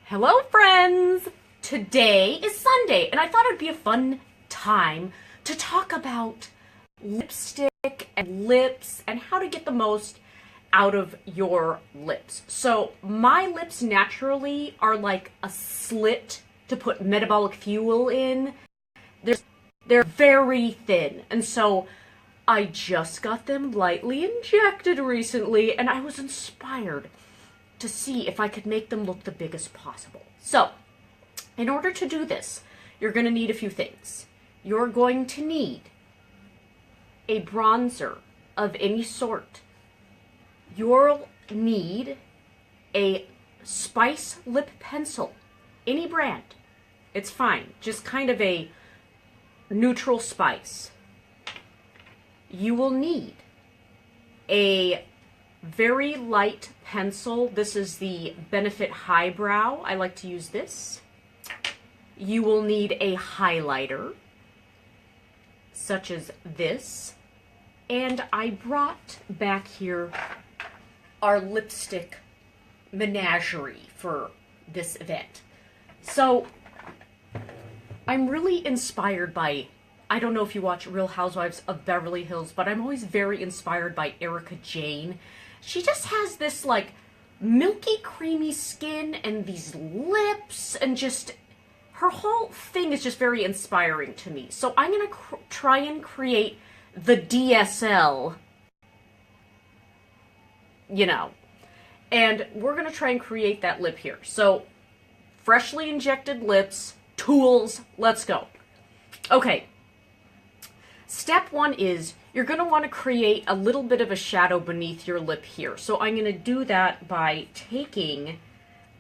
Hello, friends! Today is Sunday, and I thought it'd be a fun time to talk about lipstick and lips and how to get the most out of your lips. So, my lips naturally are like a slit to put metabolic fuel in. They're very thin, and so I just got them lightly injected recently, and I was inspired to see if I could make them look the biggest possible. So, in order to do this, you're going to need a few things. You're going to need a bronzer of any sort. You'll need a spice lip pencil, any brand. It's fine, just kind of a neutral spice. You will need a very light pencil. This is the Benefit Highbrow. I like to use this. You will need a highlighter, such as this. And I brought back here our lipstick menagerie for this event. So, I'm really inspired by, I don't know if you watch Real Housewives of Beverly Hills, but I'm always very inspired by Erika Jayne. She just has this like milky creamy skin and these lips, and just her whole thing is just very inspiring to me. So I'm going to try and create the DSL, and we're going to try and create that lip here. So freshly injected lips, tools, let's go. Okay. Step one is you're going to want to create a little bit of a shadow beneath your lip here. So I'm going to do that by taking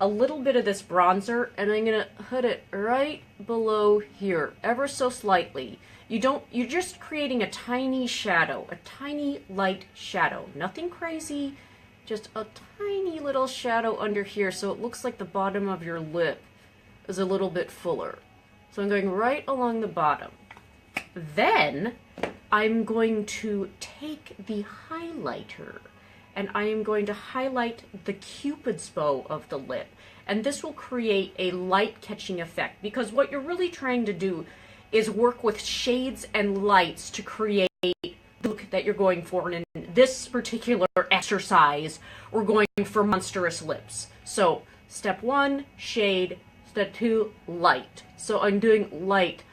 a little bit of this bronzer and I'm going to put it right below here, ever so slightly. You're just creating a tiny shadow, a tiny light shadow. Nothing crazy, just a tiny little shadow under here so it looks like the bottom of your lip is a little bit fuller. So I'm going right along the bottom. Then I'm going to take the highlighter and I am going to highlight the Cupid's bow of the lip. And this will create a light catching effect, because what you're really trying to do is work with shades and lights to create the look that you're going for. And in this particular exercise, we're going for monstrous lips. So step one, shade. Step two, light. So I'm doing light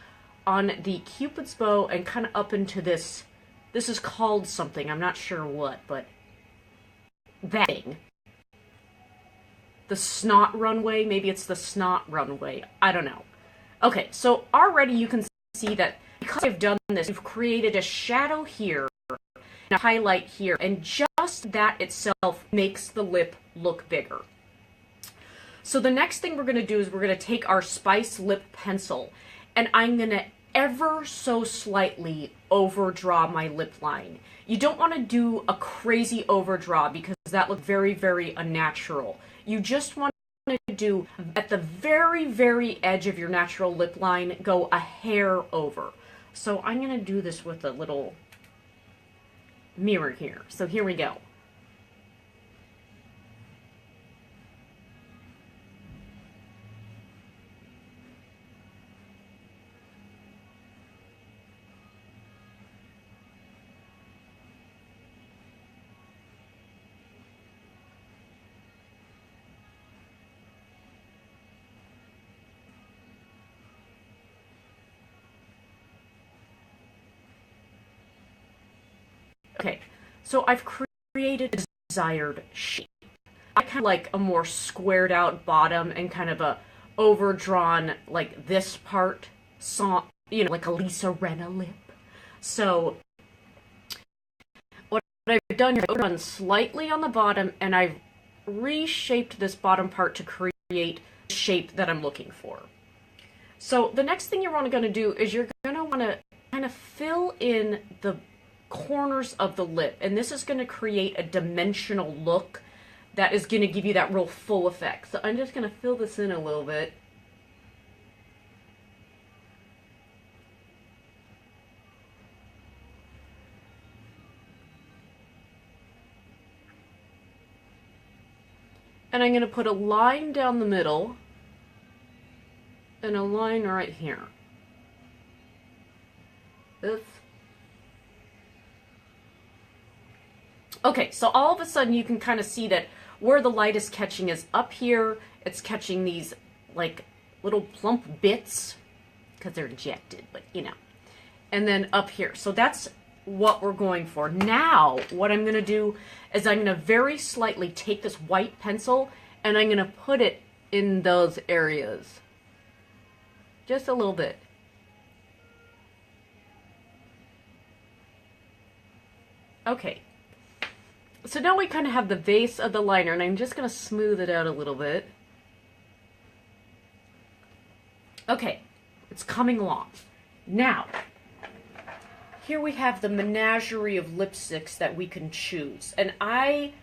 on the Cupid's bow and kind of up into this. This is called something, I'm not sure what, but that thing. The snot runway, maybe it's the snot runway, I don't know. Okay, so already you can see that because I've done this, we've created a shadow here, and a highlight here, and just that itself makes the lip look bigger. So the next thing we're going to do is we're going to take our Spice Lip Pencil, and I'm going to ever so slightly overdraw my lip line. You don't want to do a crazy overdraw because that looks very, very unnatural. You just want to do, at the very, very edge of your natural lip line, go a hair over. So I'm going to do this with a little mirror here. So here we go. Okay, so I've created a desired shape. I kind of like a more squared out bottom and kind of a overdrawn, like this part, like a Lisa Rinna lip. So what I've done is I've done slightly on the bottom and I've reshaped this bottom part to create the shape that I'm looking for. So the next thing you're going to do is you're going to want to kind of fill in the corners of the lip, and this is going to create a dimensional look that is going to give you that real full effect. So I'm just going to fill this in a little bit. And I'm going to put a line down the middle and a line right here. This. Okay, so all of a sudden you can kind of see that where the light is catching is up here. It's catching these like little plump bits because they're injected, but you know. And then up here. So that's what we're going for. Now, what I'm going to do is I'm going to very slightly take this white pencil and I'm going to put it in those areas. Just a little bit. Okay. So now we kind of have the base of the liner, and I'm just going to smooth it out a little bit. Okay, it's coming along. Now, here we have the menagerie of lipsticks that we can choose. And I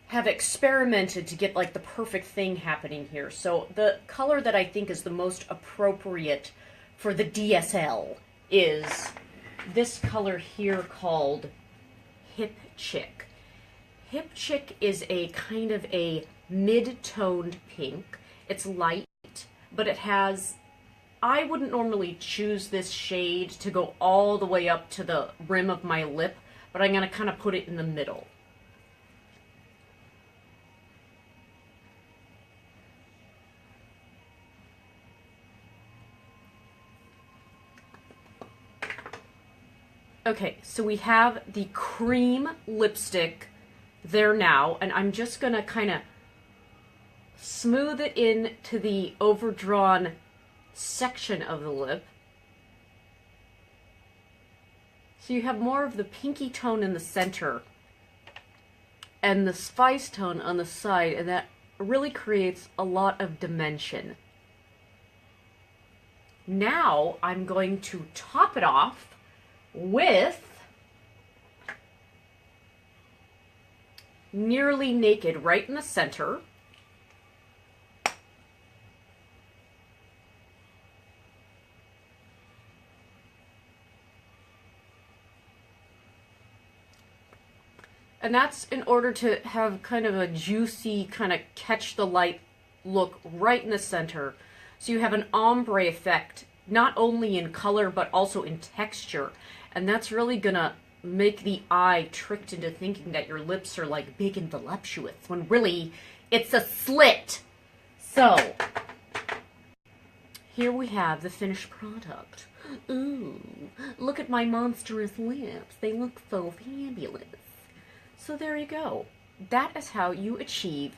have experimented to get like the perfect thing happening here. So the color that I think is the most appropriate for the DSL is this color here called Hip Chick. Hip Chick is a kind of a mid-toned pink. It's light, but it has, I wouldn't normally choose this shade to go all the way up to the rim of my lip, but I'm going to kind of put it in the middle. Okay, so we have the cream lipstick there now, and I'm just going to kind of smooth it in to the overdrawn section of the lip. So you have more of the pinky tone in the center and the spice tone on the side, and that really creates a lot of dimension. Now I'm going to top it off with Nearly Naked right in the center. And that's in order to have kind of a juicy, kind of catch the light look right in the center. So you have an ombre effect, not only in color, but also in texture. And that's really gonna make the eye tricked into thinking that your lips are like big and voluptuous, when really it's a slit. So here we have the finished product. Ooh, look at my monstrous lips. They look so fabulous. So there you go. That is how you achieve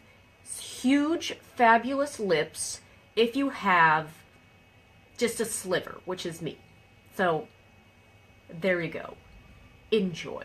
huge, fabulous lips if you have just a sliver, which is me. So there you go. Enjoy.